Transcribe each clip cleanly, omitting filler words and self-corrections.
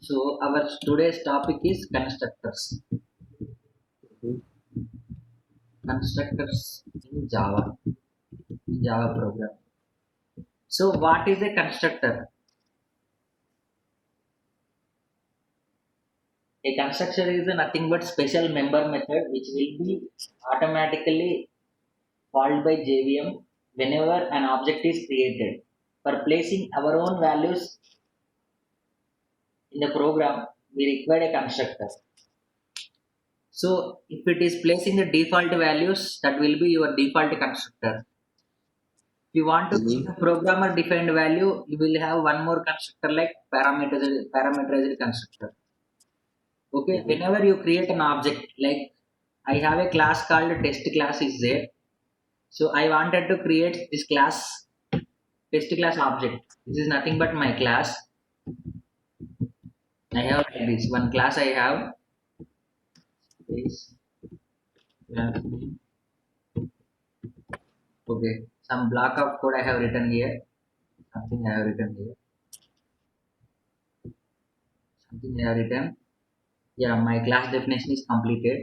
So our today's topic is constructors. Mhm. Constructors in Java program. So what is a constructor? A constructor is nothing but special member method which will be automatically called by JVM whenever an object is created. For placing our own values in the program, we require a constructor. So if it is placing the default values, that will be your default constructor. If you want to keep Mhm. the programmer defined value, you will have one more constructor like parameterized constructor. Okay, Mhm. whenever you create an object, like I have a class called test class is there. So I wanted to create this class test class object. This is nothing but my class. I have like this one class I have is class name. Okay, some block of code I have written here. Something I have written here. Something I have written. Yeah, my class definition is completed.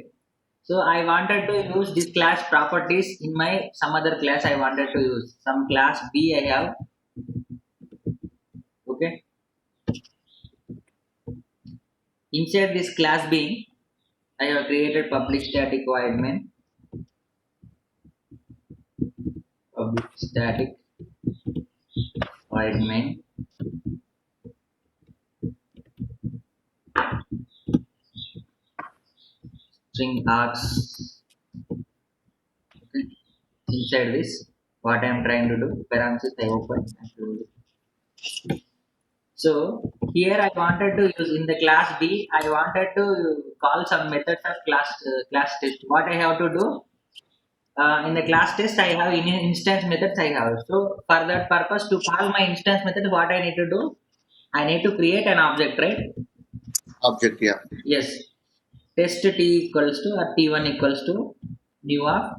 So I wanted to use this class properties in my some other class I wanted to use. Some class B I have. Okay. Inside this class B, I have created public static void main, public static void main, string args. Okay. Inside this, what I am trying to do, parenthesis I open and close it. So here I wanted to use in the class B, I wanted to call some methods of class test. What I have to do, in the class test I have in instance methods I have. So for that purpose to call my instance method, what I need to do? I need to create an object, right? Object, yeah. Yes. Test t equals to or t1 equals to new of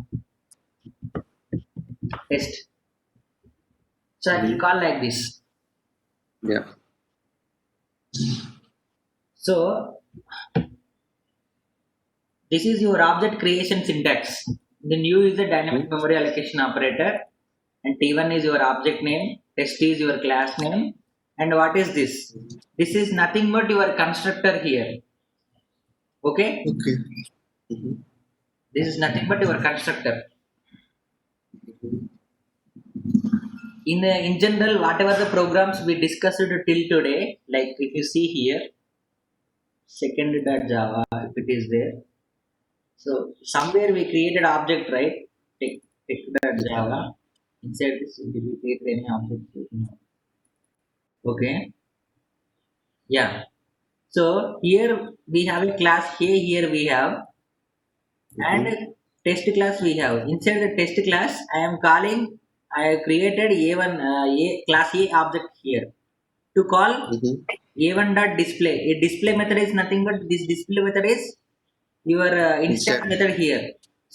test. So I will Mhm. call like this. Yeah. So this is your object creation syntax. The new is the dynamic Mhm. memory allocation operator, and t1 is your object name, test is your class name, and what is this? This is nothing but your constructor here. Okay, Okay. Mhm. this is nothing but your constructor. Mhm. In general, whatever the programs we discussed till today, like if you see here, second.java, if it is there. So somewhere we created object, right? Tech.java. Inside this, did we create any object? No. Okay. Yeah. So here we have a class A. Here we have and Mhm. test class we have. Inside the test class, I am calling. I have created A1 A class A object here to call Mhm. A1 dot display. A display method is nothing but this display method is your instance Inside. method here.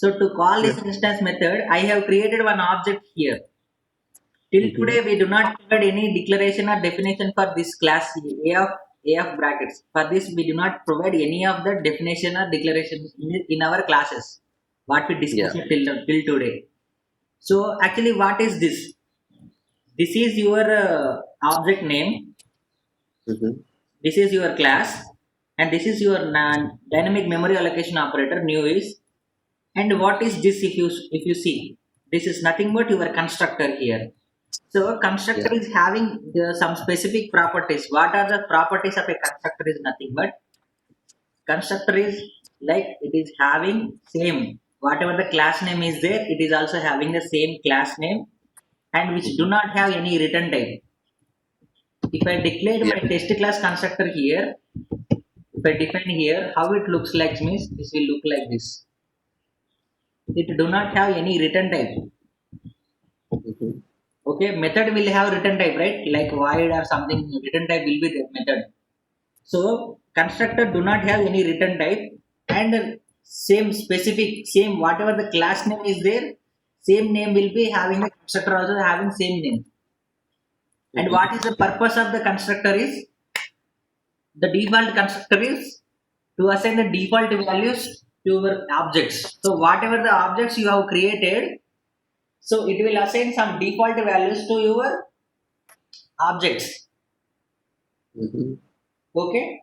So to call Yeah. this instance method, I have created one object here. Till Mhm. today, we do not provide any declaration or definition for this class A of brackets. For this, we do not provide any of the definition or declaration in our classes. What we discussed Yeah. till today. So actually, what is this? This is your object name. Mhm. This is your class, and this is your dynamic memory allocation operator. New is. And what is this? If you see, this is nothing but your constructor here. So a constructor Yeah. is having some specific properties. What are the properties of a constructor is nothing but constructor is like it is having same whatever the class name is there, it is also having the same class name and which do Mhm. not have any return type. If I declare Yeah. my test class constructor here, if I define here how it looks like means this will look like this. It do not have any return type. Mhm. Okay, method will have return type, right? Like void or something, return type will be the method. So constructor do not have any return type and same specific same whatever the class name is there, same name will be having the constructor also having same name. And what is the purpose of the constructor is, the default constructor is to assign the default values to your objects. So whatever the objects you have created, so it will assign some default values to your objects. Mm-hmm. Okay.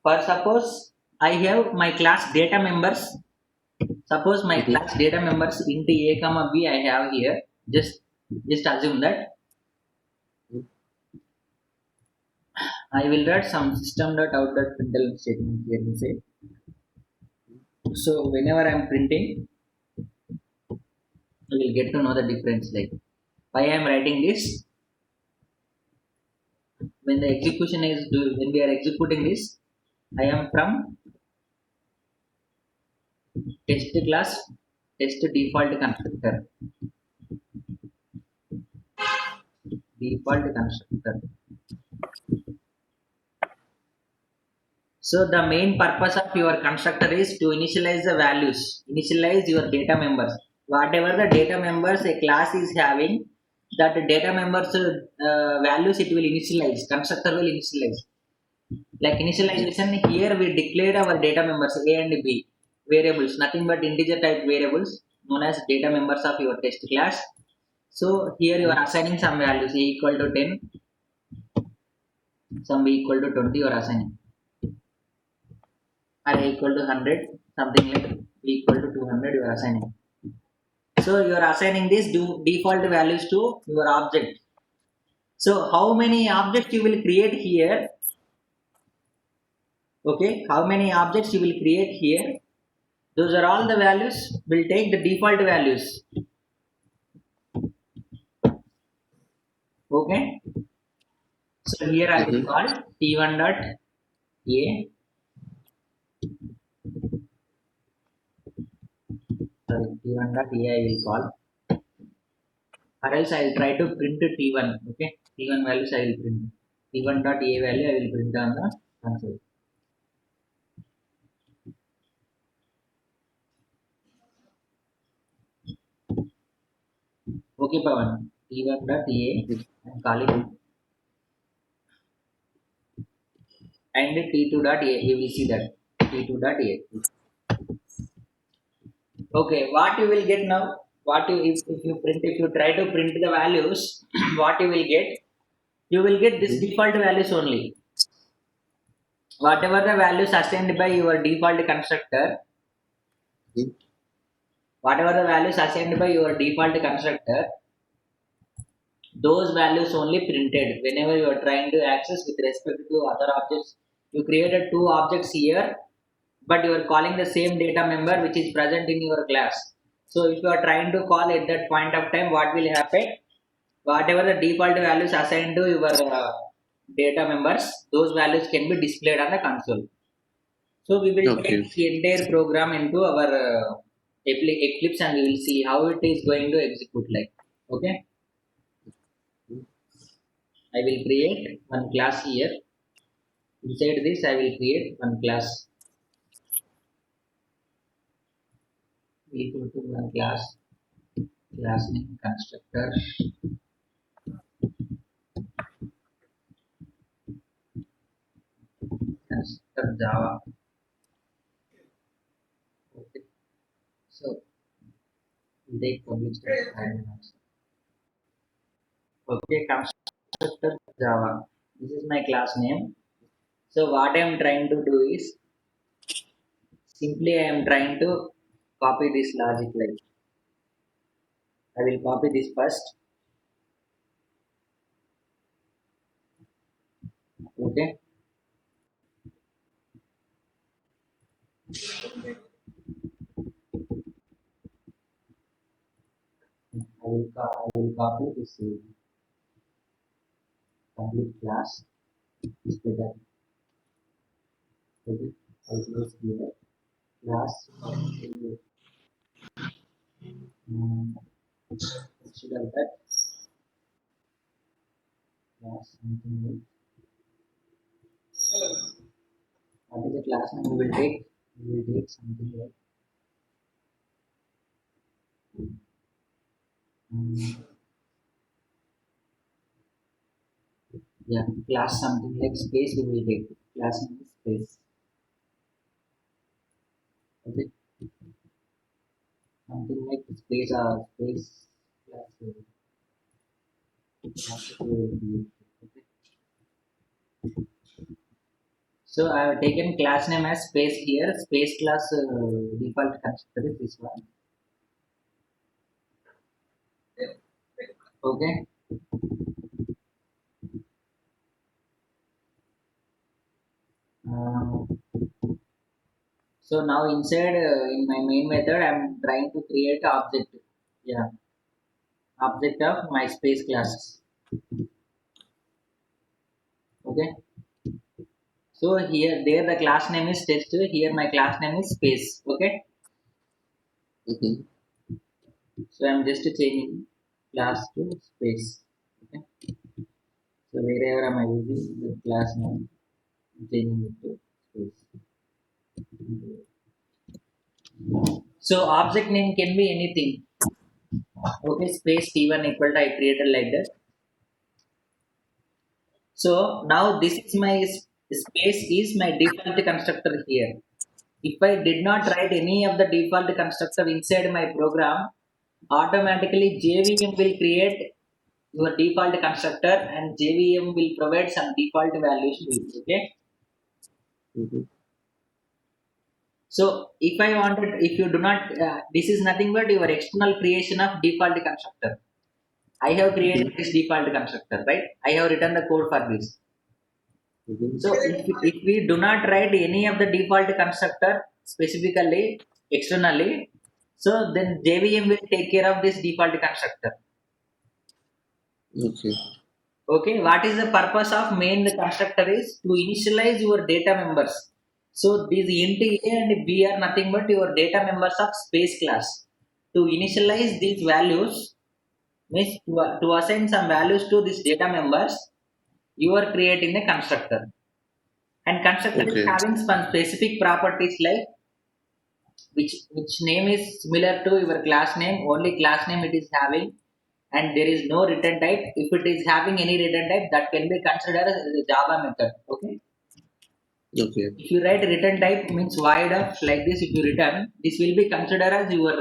For suppose I have my class data members. Suppose my Mm-hmm. class data members int a comma b I have here. Just assume that I will write some system.out.println statement here and say. So whenever I'm printing, you will get to know the difference. Like why I am writing this. When the execution is when we are executing this, I am from test class test default constructor. Default constructor. So the main purpose of your constructor is to initialize the values, initialize your data members. Whatever the data members a class is having, that data members values it will initialize. Constructor will initialize. Like initialization here we declared our data members A and B variables, nothing but integer type variables known as data members of your test class. So here you are assigning some values A equal to 10, some B equal to 20 you are assigning. Or A equal to 100, something like B equal to 200 you are assigning. So you are assigning these default values to your object. So how many objects you will create here? Okay, how many objects you will create here? Those are all the values. Will take the default values. Okay. So here I will Mm-hmm. call t1 dot a. Sorry, t1 dot a I will call. Or else I will try to print t1. Okay, t1 values I will print. t1 dot a value I will print on the console. Okay, Pavan. T1 dot a. I am calling it. And t2 dot a. You will see that t2 dot a. Okay, what you will get now? What you if you try to print the values, what you will get? You will get this default values only. Whatever the values assigned by your default constructor, whatever the values assigned by your default constructor, those values only printed whenever you are trying to access with respect to other objects. You created two objects here, but you are calling the same data member which is present in your class. So if you are trying to call at that point of time, what will happen? Whatever the default values assigned to your data members, those values can be displayed on the console. So we will take Okay. the entire program into our Eclipse and we will see how it is going to execute like. Okay. I will create one class here. Inside this, I will create one class equal to one class name constructor constructor Java. Okay. So we take public static also. Okay, constructor Java. This is my class name. So what I am trying to do is simply I am trying to copy this logic like I will copy this first. Okay. I will copy this public class. Display that. Okay. I will close here. Class. Instead of that, class something else. What is the class name we will take? We will take something like um, yeah, class something like space. We will take class name is space. Okay, something like space or space class. Okay. So I have taken class name as space here. Space class default constructor is this one. Okay. Uh, so now inside in my main method, I'm trying to create object. Yeah, object of my space classes. Okay. So here, there the class name is test. Here my class name is space. Okay. Mm-hmm. So I'm just changing class to space. Okay. So wherever am I using the class name, I'm changing it to space. So object name can be anything. Okay, space t1 equal to I created like that. So now this is my space is my default constructor here. If I did not write any of the default constructor inside my program, automatically JVM will create your default constructor and JVM will provide some default values to you. Okay. Mm-hmm. So if you do not, this is nothing but your external creation of default constructor. I have created Mm-hmm. this default constructor, right? I have written the code for this. So if we do not write any of the default constructor specifically externally, so then JVM will take care of this default constructor. Okay. Okay, what is the purpose of main constructor is to initialize your data members. So these int A and B are nothing but your data members of space class. To initialize these values means to assign some values to these data members, you are creating a constructor. And constructor is Okay. having some specific properties like which name is similar to your class name, only class name it is having, and there is no return type. If it is having any return type, that can be considered as a Java method. Okay. Okay. If you write return type means void of like this, if you return, this will be considered as your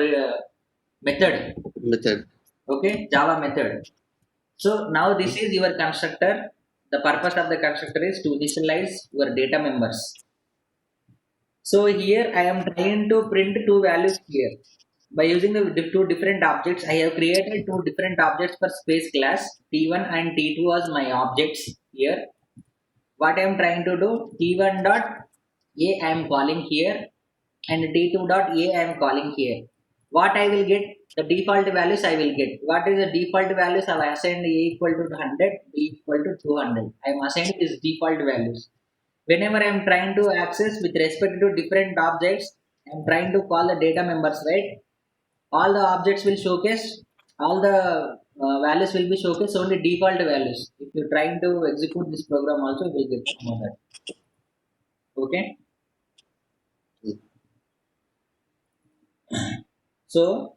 method. Method. Okay, Java method. So now this is your constructor. The purpose of the constructor is to initialize your data members. So here I am trying to print two values here. By using the two different objects, I have created two different objects for space class. T1 and T2 was my objects here. What I am trying to do, T1 dot A I am calling here and T2 dot A I am calling here. What I will get, the default values I will get. What is the default values? I have assigned A equal to 100, B equal to 200. I am assigned these default values. Whenever I am trying to access with respect to different objects, I am trying to call the data members, right? All the objects will showcase, all the values will be showcased only default values. If you're trying to execute this program also, you will get to know that. Okay. So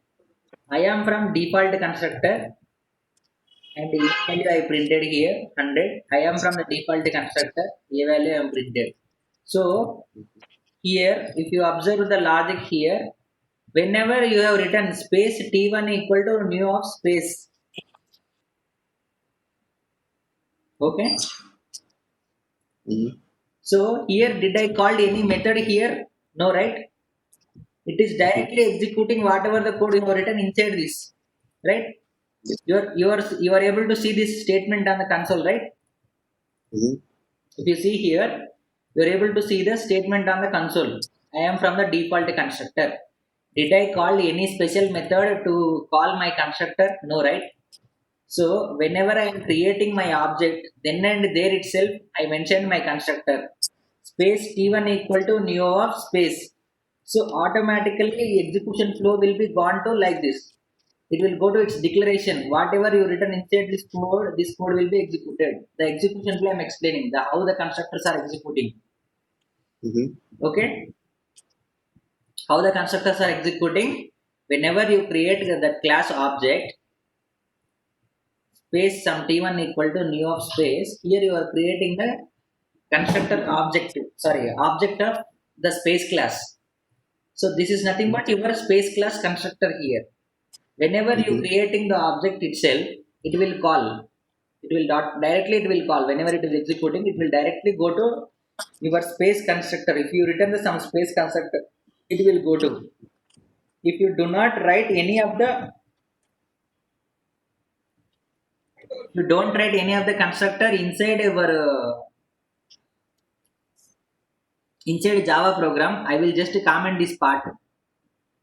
I am from default constructor and A value I printed here 100. I am from the default constructor, A value I am printed. So here, if you observe the logic here, whenever you have written space t1 equal to new of space, okay. Mm-hmm. So here, did I called any method here? No, right? It is directly executing whatever the code you have written inside this, right? You are able to see this statement on the console, right? Mm-hmm. If you see here, you are able to see the statement on the console. I am from the default constructor. Did I call any special method to call my constructor? No, right? So whenever I am creating my object, then and there itself, I mentioned my constructor. Space t1 equal to new of space. So automatically execution flow will be gone to like this. It will go to its declaration. Whatever you written inside this code will be executed. The execution flow I am explaining, the how the constructors are executing. Mm-hmm. Okay, how the constructors are executing? Whenever you create that class object, space some t1 equal to new of space, here you are creating the constructor object, sorry, object of the space class. So this is nothing but your space class constructor here. Whenever you Mm-hmm. creating the object itself, it will call, it will dot directly, it will call whenever it is executing, it will directly go to your space constructor. If you return the some space constructor, it will go to. If you do not write any of the, you don't write any of the constructor inside your inside Java program, I will just comment this part.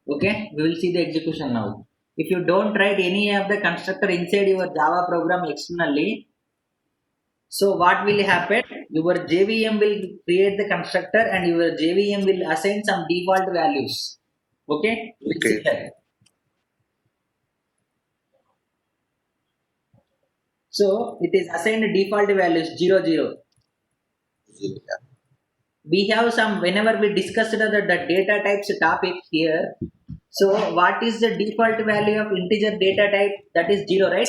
Okay, we will see the execution now. If you don't write any of the constructor inside your Java program externally, so what will happen? Your JVM will create the constructor and your JVM will assign some default values. Okay, we'll see Okay. that. So it is assigned default values 00. Yeah. We have some, whenever we discussed the data types topic here. So what is the default value of integer data type? That is 0, right?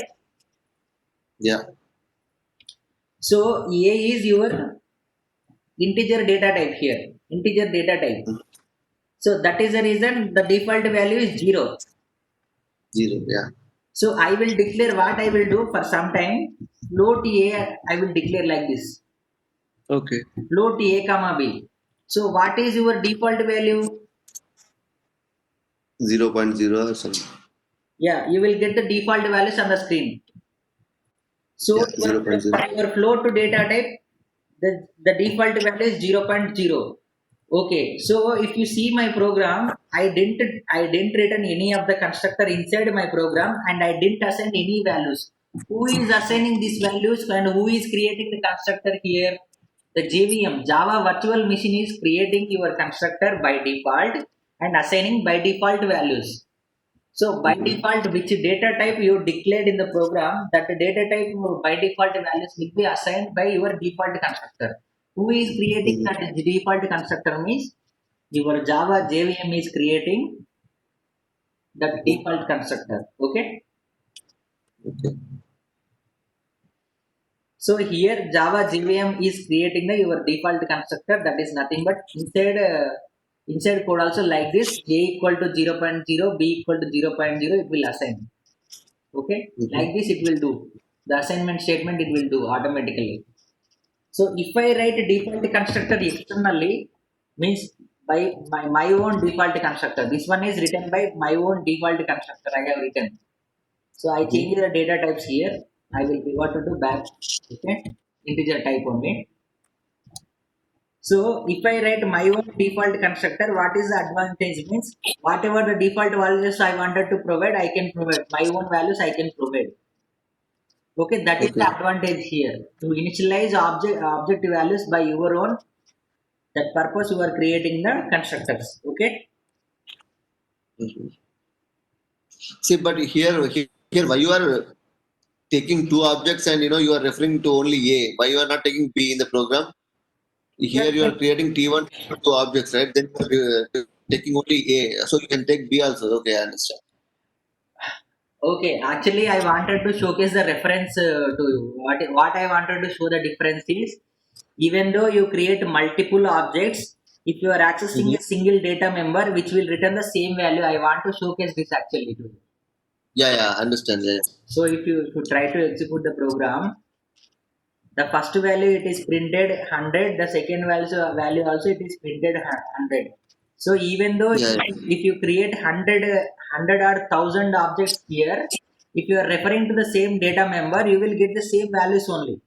Yeah. So A is your integer data type here, integer data type. So that is the reason the default value is 0. 0. Yeah. So I will declare what I will do for some time. Float A, I will declare like this. Okay. Float A comma B. So what is your default value? 0.0 or something. Yeah, you will get the default values on the screen. So Yeah. your, 0.0. for your float to data type, the default value is 0.0. Okay, so if you see my program, I didn't return any of the constructor inside my program, and I didn't assign any values. Who is assigning these values and who is creating the constructor here? The JVM, Java Virtual Machine, is creating your constructor by default and assigning by default values. So by default, which data type you declared in the program, that data type by default values will be assigned by your default constructor. Who is creating Mm-hmm. that default constructor means your Java JVM is creating that default constructor. Okay. Okay. So here Java JVM is creating your default constructor. That is nothing but inside code also like this: a equal to 0.0, b equal to 0.0. It will assign. Okay, Mm-hmm. like this it will do the assignment statement, it will do automatically. So if I write a default constructor externally, means by my own default constructor, this one is written by my own default constructor I have written. So I change the data types here, I will pivot to back. Okay, integer type only. So if I write my own default constructor, what is the advantage means whatever the default values I wanted to provide, I can provide my own values, I can provide. Okay, that is the Okay. advantage here. To initialize object values by your own, that purpose you are creating the constructors. Okay. Mm-hmm. See, but here, why you are taking two objects and you are referring to only A? Why you are not taking B in the program? Yeah. Here you are creating T1 two objects, right? Then you are taking only A, so you can take B also. Okay, I understand. Okay. Actually, I wanted to showcase the reference to you. What I wanted to show the difference is, even though you create multiple objects, if you are accessing Mm-hmm. a single data member which will return the same value, I want to showcase this actually to you. Yeah, yeah, understand. Yeah. So if you try to execute the program, the first value it is printed 100, the second value also it is printed 100. So even though Yeah. if you create 100 or 1000 objects here, if you are referring to the same data member, you will get the same values only.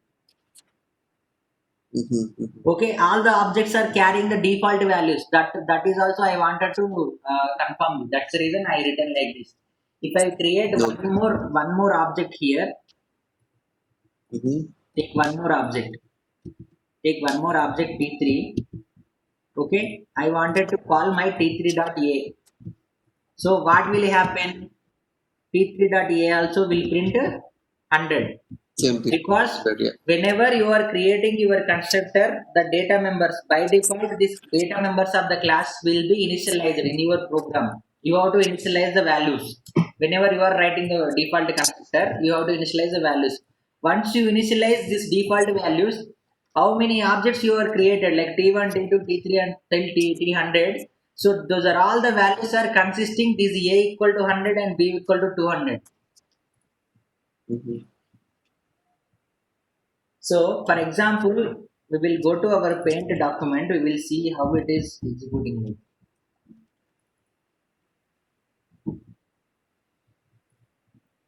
Mm-hmm. Okay, all the objects are carrying the default values. That is also I wanted to confirm. That's the reason I written like this. If I create No. one more object here, Mm-hmm. take one more object. Take one more object T3. Okay, I wanted to call my T3.a. So what will happen? T3.a also will print 100. Same thing. Because Right, yeah. whenever you are creating your constructor, the data members, by default these data members of the class will be initialized in your program. You have to initialize the values. Whenever you are writing the default constructor, you have to initialize the values. Once you initialize these default values, how many objects you are created, like t1, t2, t3 and till t100. So those are all the values are consisting this a equal to 100 and b equal to 200. Mhm. So, for example, we will go to our paint document, we will see how it is executing it.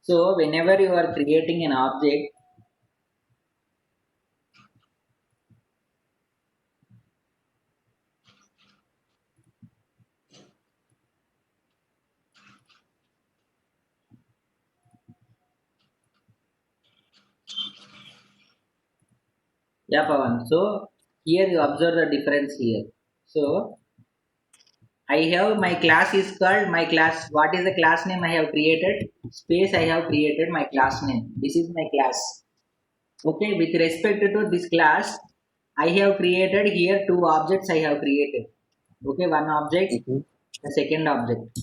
So, whenever you are creating an object, yeah, Pavan. So, here you observe the difference here. So, I have my class is called my class. What is the class name I have created? Space I have created my class name. This is my class. Okay, with respect to this class, I have created here two objects I have created. Okay, one object, Mhm. the second object.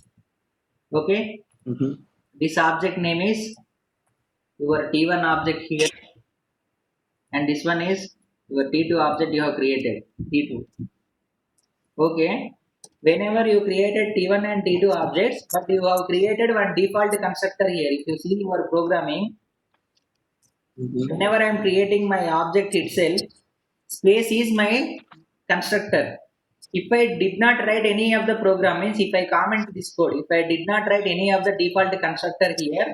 Okay, Mhm. this object name is your T1 object here, and this one is your T2 object you have created, T2. Okay, whenever you created T1 and T2 objects, but you have created one default constructor here. If you see your programming, Mhm. whenever I am creating my object itself, space is my constructor. If I did not write any of the program, means if I comment this code, if I did not write any of the default constructor here,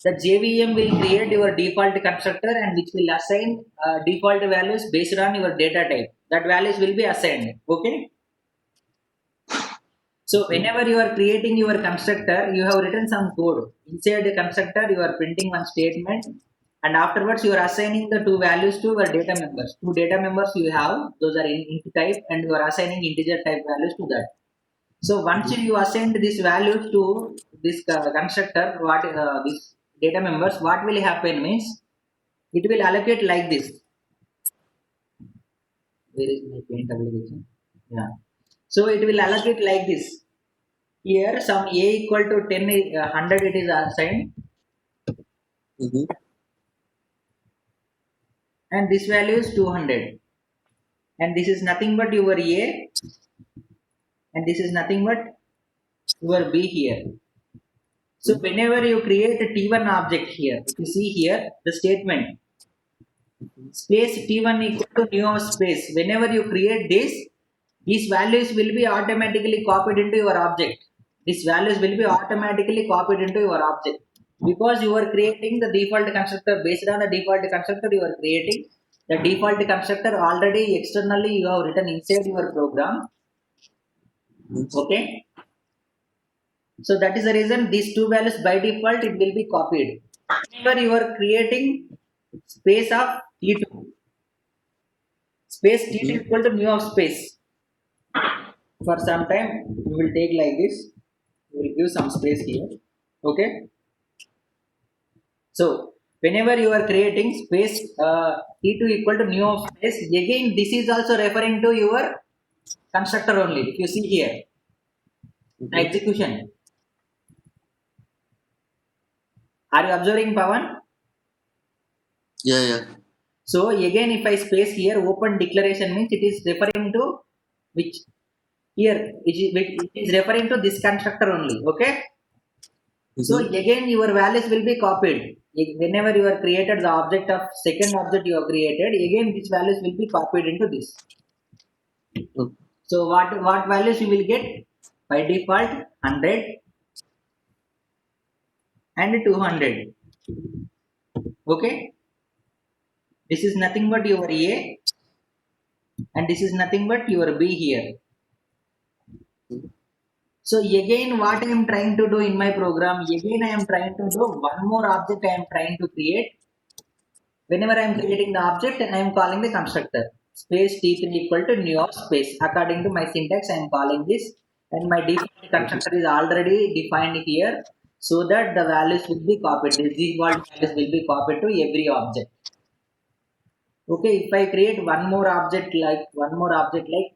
the JVM will create your default constructor and which will assign default values based on your data type. That values will be assigned. Okay. So whenever you are creating your constructor, you have written some code. Inside the constructor, you are printing one statement and afterwards you are assigning the two values to your data members. Two data members you have, those are in int type and you are assigning integer type values to that. So once you assign this value to this constructor, what this data members, what will happen means it will allocate like this. Where is my paint application? Yeah. So it will allocate like this. Here some a equal to 10, 100 it is assigned Mhm. and this value is 200 and this is nothing but your a and this is nothing but your b here. So whenever you create a T1 object here, if you see here the statement space T1 equal to new of space. Whenever you create this, these values will be automatically copied into your object. These values will be automatically copied into your object because you are creating the default constructor based on the default constructor you are creating. The default constructor already externally you have written inside your program. Okay. So that is the reason these two values by default it will be copied. Whenever you are creating space of T2, space T2 Mhm. equal to new of space. For some time, we will take like this. We will give some space here. Okay. So whenever you are creating space T2 equal to new of space, again this is also referring to your constructor only. If you see here, the Mhm. execution. Are you observing, Pawan? Yeah, yeah. So again, if I space here, open declaration means it is referring to which here it is referring to this constructor only. Okay. So Mhm. again, your values will be copied. Whenever you are created the object of second object you have created, again these values will be copied into this. Oh. So what values you will get? By default 100 and 200. Okay, this is nothing but your A and this is nothing but your B here. So again, what I am trying to do in my program, again I am trying to do one more object I am trying to create. Whenever I am creating the object, I am calling the constructor. Space T3 equal to new of space. According to my syntax, I am calling this. And my default constructor is already defined here. so that the values will be copied. These default values will be copied to every object. Okay, if I create one more object like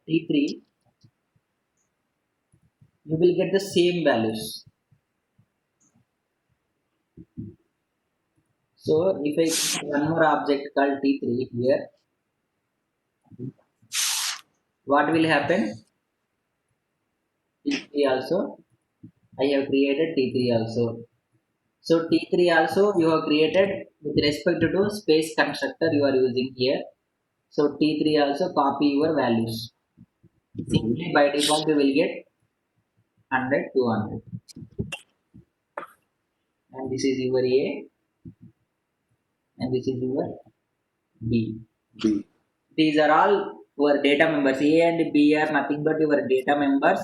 t3, you will get the same values. So if I create one more object called t3 here, what will happen? T3 also, I have created t3 also. So t3 also you have created with respect to space constructor you are using here. So t3 also copy your values. Simply by default you will get 100, 200, and this is your A and this is your B. B. These are all your data members. A and B are nothing but your data members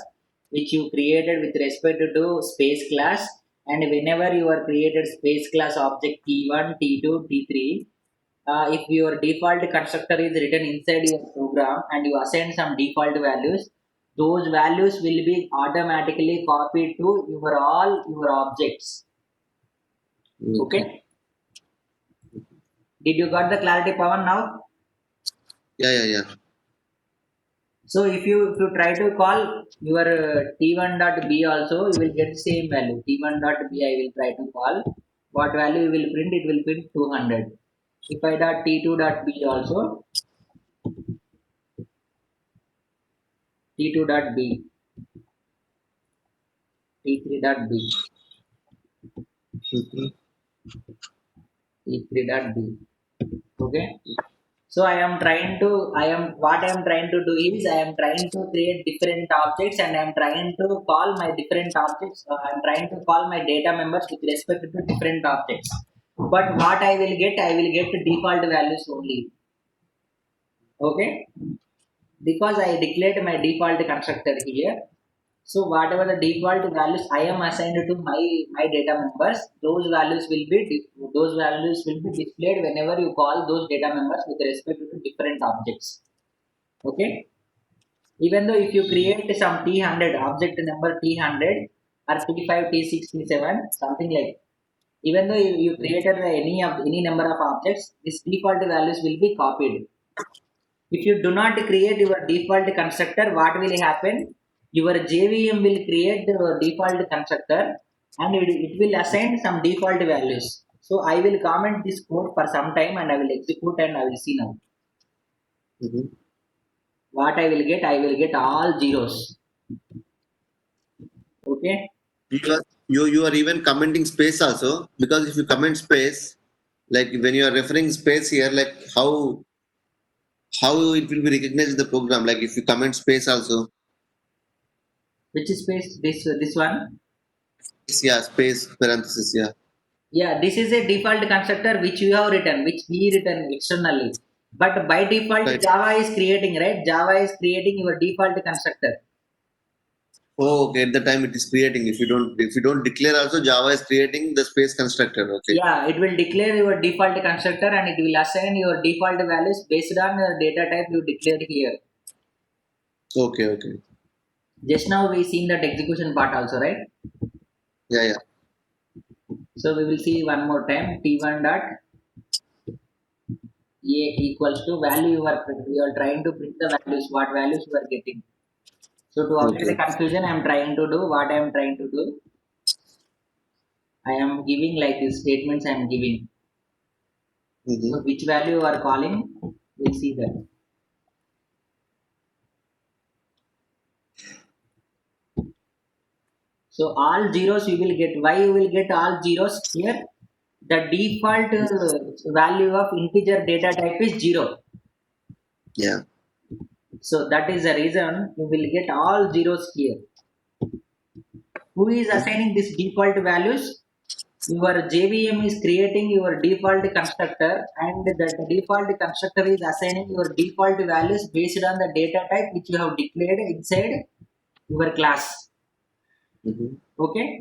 which you created with respect to space class. And whenever you are created space class object T1, T2, T3, if your default constructor is written inside your program and you assign some default values, those values will be automatically copied to all your objects. Okay. Okay. Did you got the clarity, Pawan, now? Yeah. So if you try to call your t1.b also, you will get same value. t1.b I will try to call. What value you will print? It will print 200. If I dot t2.b also, t2.b, t3.b, Mhm. t3.b. Okay. So what I am trying to do is I am trying to create different objects and I am trying to call my different objects. I am trying to call my data members with respect to different objects. But what I will get default values only. Okay, because I declared my default constructor here. So whatever the default values I am assigned to my data members, those values will be displayed whenever you call those data members with respect to different objects. Okay, even though if you create some t100 object number t100 or t5, t6, t7, something like, even though you created any number of objects, this default values will be copied. If you do not create your default constructor, what will happen? Your JVM will create the default constructor and it will assign some default values. So I will comment this code for some time and I will execute and I will see now. Mhm. What I will get all zeros. Okay. You are even commenting space also, because if you comment space, like when you are referring space here, like how it will be recognized in the program, like if you comment space also. Which space? This one? Yeah, space parenthesis, yeah. Yeah, this is a default constructor which you have written, which we written externally. But by default, Right. Java is creating, right? Java is creating your default constructor. Oh, okay. At the time it is creating. If you don't declare also, Java is creating the space constructor. Okay. Yeah, it will declare your default constructor and it will assign your default values based on the data type you declared here. Okay. Just now we seen that execution part also, right? Yeah. So we will see one more time. T1 dot A equals to value you are trying to print the values, what values you are getting. So to avoid the Okay. confusion, I am trying to do what I am trying to do. I am giving like these statements I am giving. So Mm-hmm. which value you are calling, we'll see that. So all zeros you will get. Why you will get all zeros here? The default value of integer data type is 0. Yeah. So that is the reason you will get all zeros here. Who is Mm-hmm. assigning this default values? Your JVM is creating your default constructor and that default constructor is assigning your default values based on the data type which you have declared inside your class. Mm-hmm. Okay.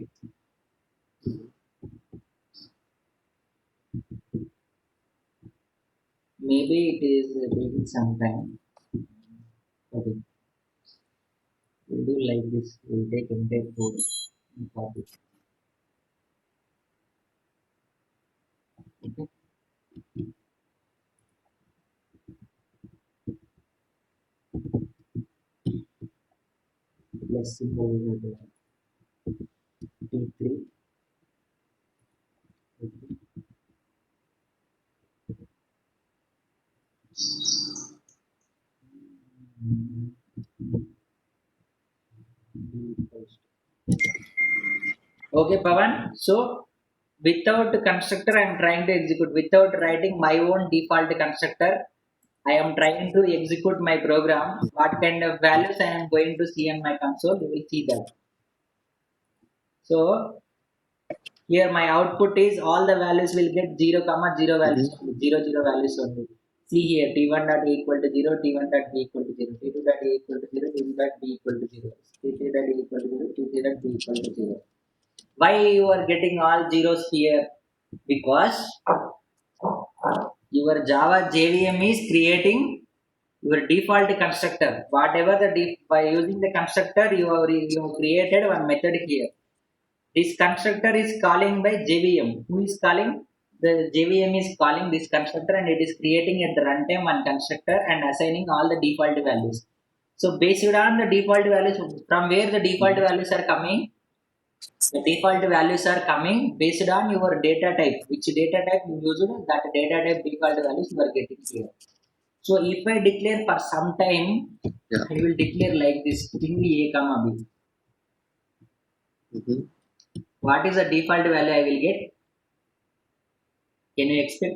Maybe it is taking some time. Okay. We'll do like this. We'll take entire code and copy. Okay. Plus symbol will be T3. Okay, Pavan. So without constructor, I am trying to execute. Without writing my own default constructor, I am trying to execute my program. What kind of values I am going to see in my console, you will see that. So here my output is all the values will get 0 comma 0 values Mm-hmm. only, 0 0 values only. See here t1 dot a equal to 0, t1 dot b equal to 0, t2 dot a equal to 0, t2 dot b equal to 0, t3 dot a equal to 0, t3 dot b equal to 0. Why you are getting all zeros here? Because your Java JVM is creating your default constructor. Whatever by using the constructor, you have created one method here. This constructor is calling by JVM. Who is calling? The JVM is calling this constructor and it is creating at the runtime one constructor and assigning all the default values. So based on the default values, from where the default values are coming, the default values are coming based on your data type. Which data type you used, that data type default values you are getting here. So if I declare for some time, Yeah. I will declare like this string a comma b. Mm-hmm. What is the default value I will get? Can you expect?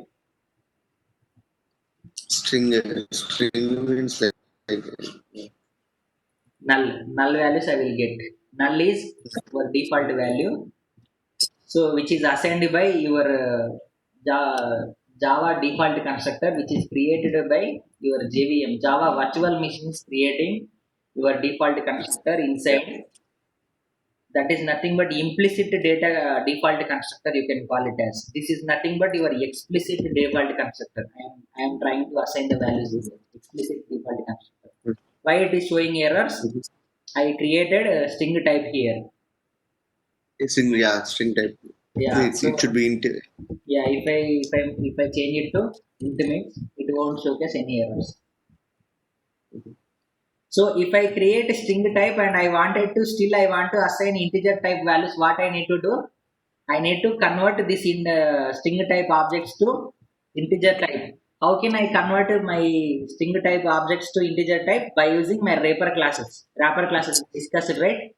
String means like Null values I will get. Null is your default value. So which is assigned by your Java default constructor, which is created by your JVM. Java virtual machine is creating your default constructor yeah. inside. That is nothing but implicit data default constructor, you can call it as. This is nothing but your explicit default constructor. I am trying to assign the values here. Explicit default constructor. Why it is showing errors? Mm-hmm. I created a string type here. String type. Yeah. It should So be yeah, if I change it to intimates, it won't showcase any errors. So if I create a string type and I want to assign integer type values, what I need to do? I need to convert this in the string type objects to integer type. How can I convert my string type objects to integer type? By using my wrapper classes. Wrapper classes discussed, right?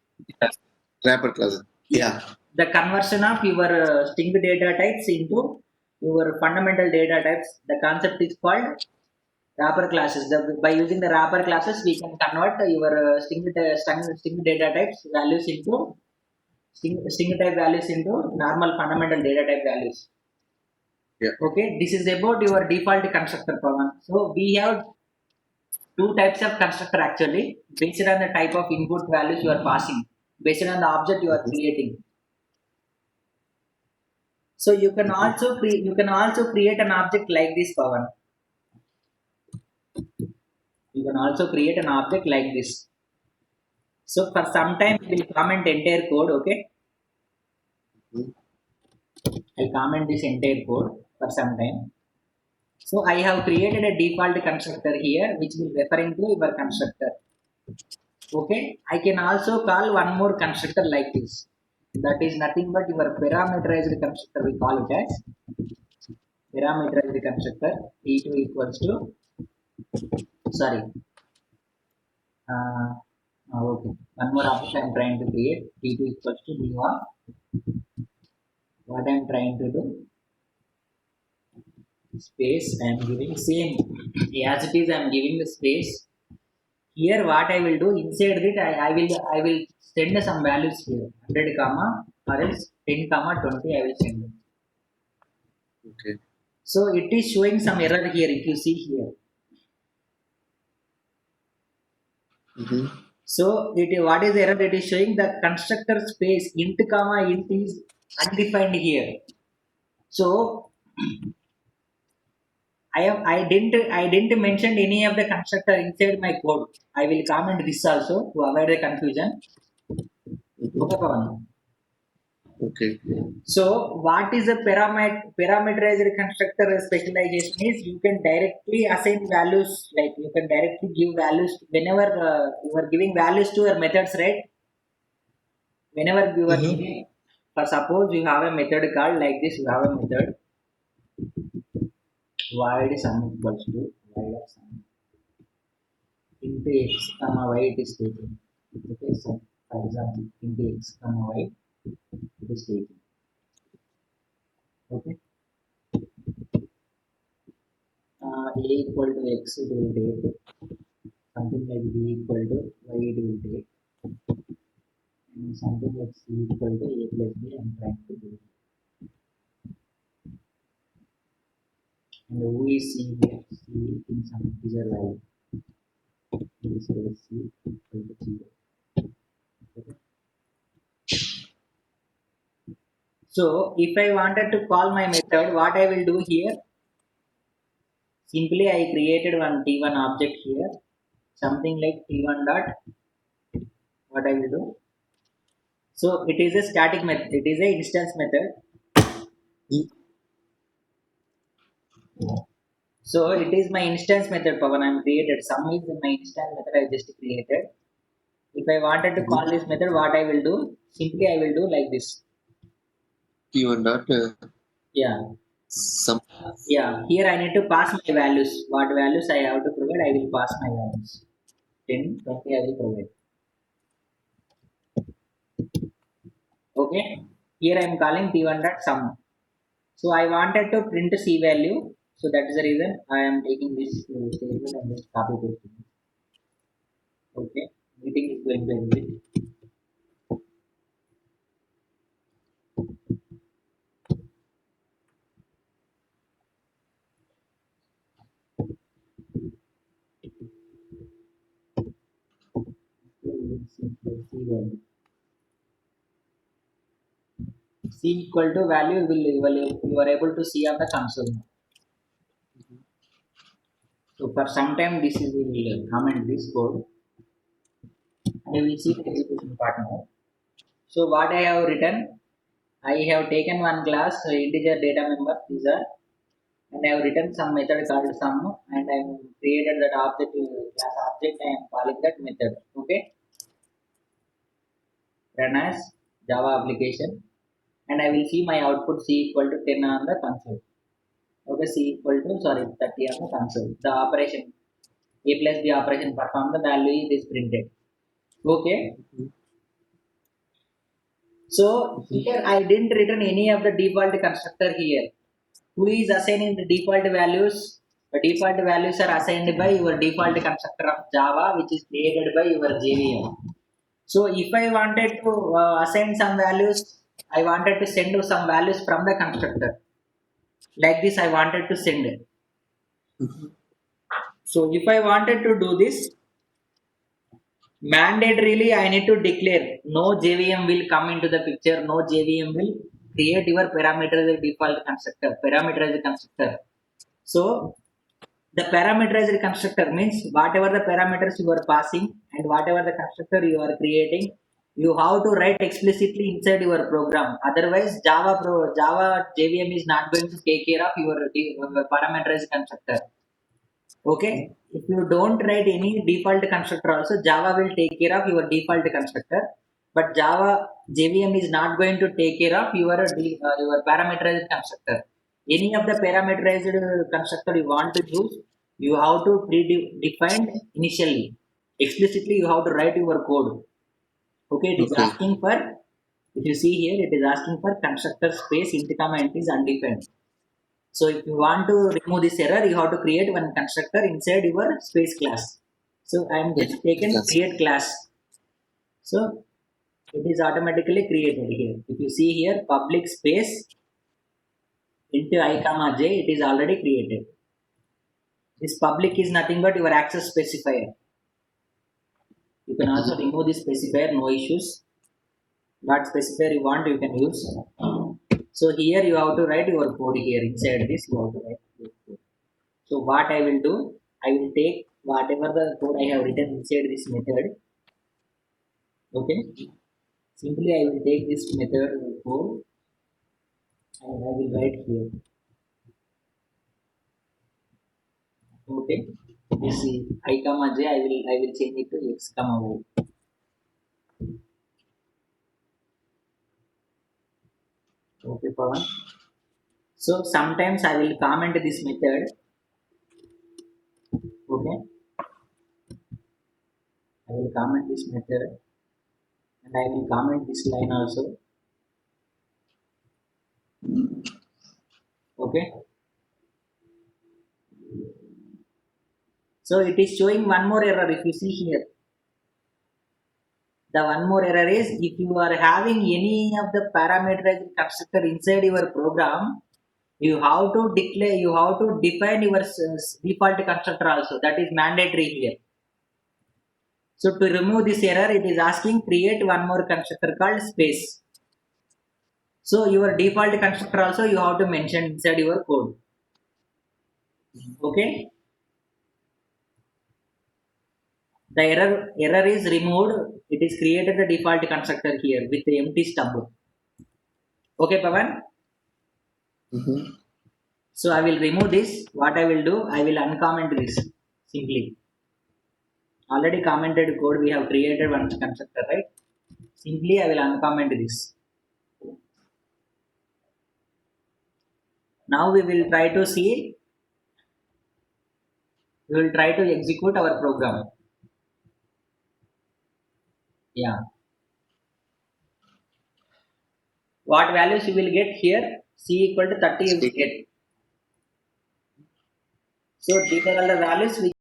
wrapper class. Yeah. The conversion of your string data types into your fundamental data types. The concept is called wrapper classes. By using the wrapper classes, we can convert your string data types values into string type values into normal fundamental data type values. Yeah. Okay, this is about your default constructor, Pawan. So we have two types of constructor actually, based on the type of input values you are passing, based on the object you are creating. So you can also create an object like this, Pawan. You can also create an object like this. So for some time we will comment entire code, okay? Mm-hmm. I'll comment this entire code for some time. So I have created a default constructor here, which will referring to your constructor. Okay, I can also call one more constructor like this. That is nothing but your parameterized constructor. We call it as parameterized constructor. T2 equals to, sorry. Okay. One more object I am trying to create. T2 equals to new of what I am trying to do. Space. I am giving same as it is. I am giving the space. Here what I will do inside it, I will send some values here. 100 comma or else 10 comma 20 I will send it. Okay. So it is showing some error here if you see here. Mm-hmm. So what is the error? It is showing the constructor space int comma int is undefined here. So I didn't mention any of the constructor inside my code. I will comment this also to avoid the confusion. Mm-hmm. Okay, Pawan. Okay. So what is a parameterized constructor specialization is you can directly assign values, like you can directly give values whenever you are giving values to your methods, right? Whenever you are Mm-hmm. giving, for suppose you have a method called like this, you have a method void sum equals to void of sum into x comma y it is taken. Okay, so for example into x comma y it is taken. Okay, a equal to x it will take, something like b equal to y it will take, and something like c equal to a plus b I'm trying to do. And who is c here? C in some integer value. This is c equal to 0. Okay. So if I wanted to call my method, what I will do here, simply I created one t1 object here, something like t1 dot, what I will do. So it is a static method, it is a instance method. So it is my instance method, Pavan, I am created. Sum is my instance method I just created. If I wanted to call this method, what I will do, simply I will do like this. T1 dot Yeah, some. yeah. Here I need to pass my values. What values I have to provide, I will pass my values. 10, 20 I will provide. Okay. Here I am calling t1 dot sum. So I wanted to print C value. So that is the reason I am taking this statement and just copy pasting. Okay. Meeting is going to exit. C value. C equal to value you are able to see on the console. So for some time this is we will comment this code and we will see the execution part now. So what I have written, I have taken one class integer data member teaser and I have written some method called sum and I have created that object class object I am calling that method. Okay, run as Java application and I will see my output C equal to 10 on the console. Okay, C equal to 30 on the console. The operation A plus B operation perform, the value is printed. Okay, so here I didn't return any of the default constructor here. Who is assigning the default values? The default values are assigned by your default constructor of Java, which is created by your JVM. So if I wanted to assign some values, I wanted to send some values from the constructor. Like this, I wanted to send it. So if I wanted to do this, mandatorily I need to declare no JVM will come into the picture, no JVM will create your parameterized default constructor, parameterized constructor. So the parameterized constructor means whatever the parameters you are passing and whatever the constructor you are creating, you have to write explicitly inside your program. Otherwise Java JVM is not going to take care of your parameterized constructor. Okay, if you don't write any default constructor also, Java will take care of your default constructor, but Java JVM is not going to take care of your parameterized constructor. Any of the parameterized constructor you want to use, you have to pre-define initially. Explicitly, you have to write your code. Okay, it is Okay. asking for, if you see here, it is asking for constructor space int comma int is undefined. So if you want to remove this error, you have to create one constructor inside your space class. So I am just taken Yes. create class. So it is automatically created here. If you see here, public space into I comma j, it is already created. This public is nothing but your access specifier. You can also remove this specifier, no issues. What specifier you want, you can use. So here you have to write your code here. Inside this, you have to write your code. So what I will do, I will take whatever the code I have written inside this method. Okay. Simply I will take this method code and I will write here. Okay, this is I comma j. I will change it to x comma y. Okay, Pawan. So sometimes I will comment this method. Okay, I will comment this method and I will comment this line also. Okay. So it is showing one more error if you see here. The one more error is if you are having any of the parameterized constructor inside your program, you have to declare, you have to define your default constructor also. That is mandatory here. So to remove this error, it is asking create one more constructor called space. So your default constructor also you have to mention inside your code. Okay. The error is removed. It is created the default constructor here with the empty stub. Okay, Pavan. So I will remove this. What I will do, I will uncomment this simply. Already commented code we have created one constructor, right? Simply I will uncomment this. Now we will try to see. We will try to execute our program. Yeah. What values you will get here? C equal to 30 you will get. So these are all the values which